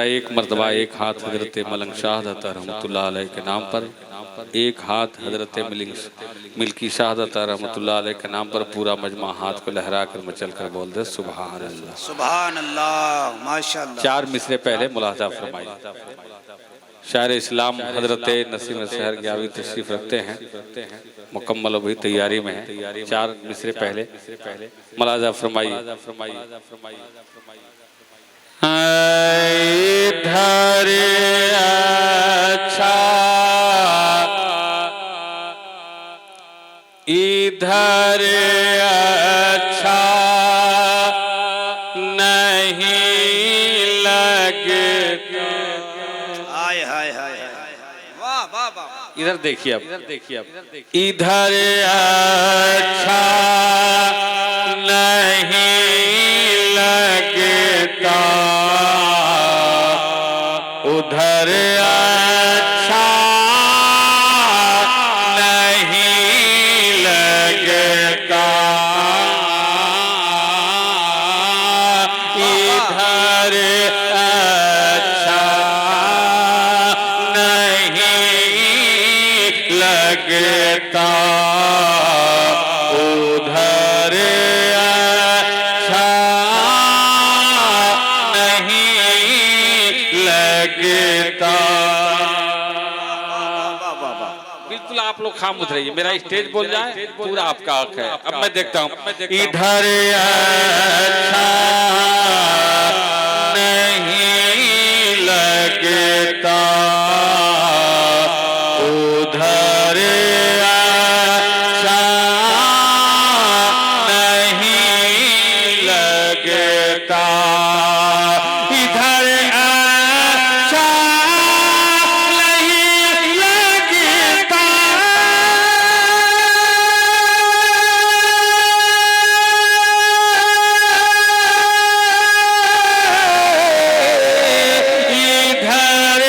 एक मरतबा एक हाथ हजरत मलंग शाहदत रहमतुल्लाह अलैह के नाम पर, एक हाथ हजरत मिल्की शाहदत रहमतुल्लाह अलैह के नाम पर, पूरा मजमा हाथ को लहरा कर मचल कर बोल दे सुभान अल्लाह सुभान अल्लाह माशाअल्लाह। चार मिसरे पहले मुलाजा फरमाई। शायर इस्लाम हजरत नसीम शहर ग्यावी तशरीफ रखते हैं, मुकम्मल अभी तैयारी में है। चार मिसरे पहले मुलाजा फरमाई। इधर अच्छा इधर अच्छा नहीं लगता। हाय हाय हाय वाह वाह वाह। इधर देखिए अब, इधर अच्छा नहीं लगता, उधर अच्छा नहीं लगता। इधर अच्छा नहीं लगता, उधर अच्छा नहीं लगता। बिल्कुल आप लोग खामोश रहिए, मेरा स्टेज बोल जाए पूरा आपका हक है। अब मैं देखता हूँ इधर अच्छा नहीं लगता, उधर अच्छा नहीं लगता। इधर अच्छा नहीं लगता, इधर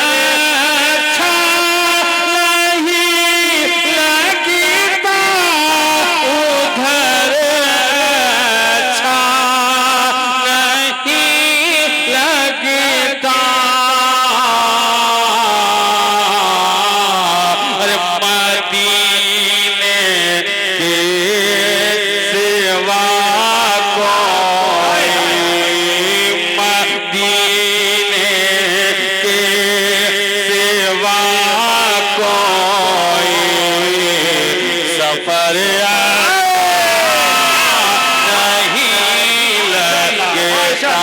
अच्छा नहीं लगता, उधर अच्छा नहीं लगता। अरे मदीने के सिवा कोई, मदीने के सिवा कोई सफर नहीं लगता।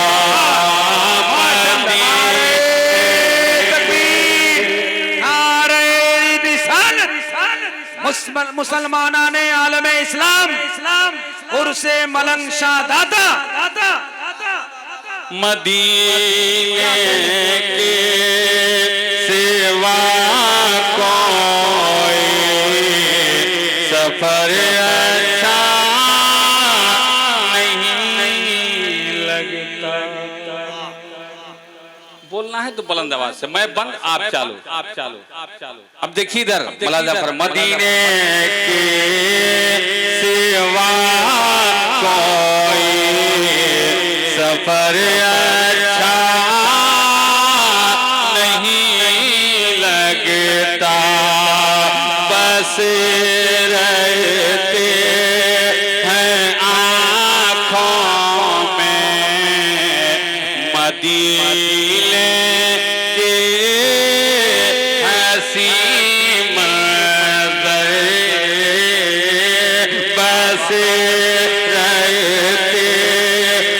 मुसलमाना ने आलमे इस्लाम उर्से मलंग शाह दाता मदीने के सिवा कोई सफर अच्छा नहीं लगता। बोलना है तो बुलंद आवाज से, मैं बंद आप चालू। अब देखिए इधर मुलाजा फरमाइए। मदीने के सिवा कोई सफर अच्छा नहीं लगता, बस रहते हैं आँखों में मदीने के हंसी मंज़र, बस रहते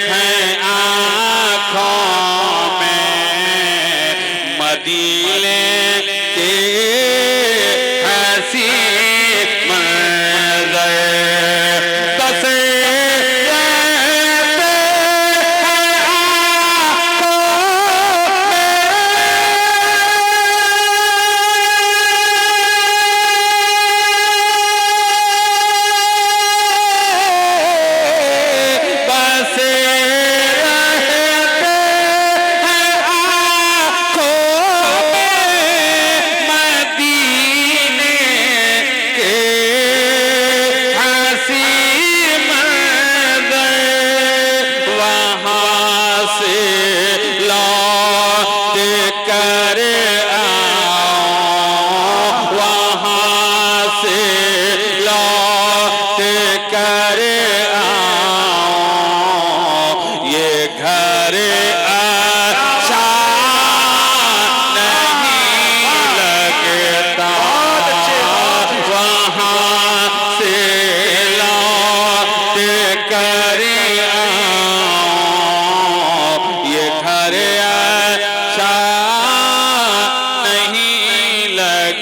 हैं आँखों में मदीने के हंसी मंज़र। बस रहते हैं आँखों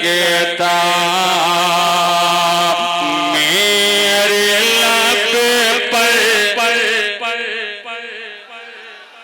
गे तार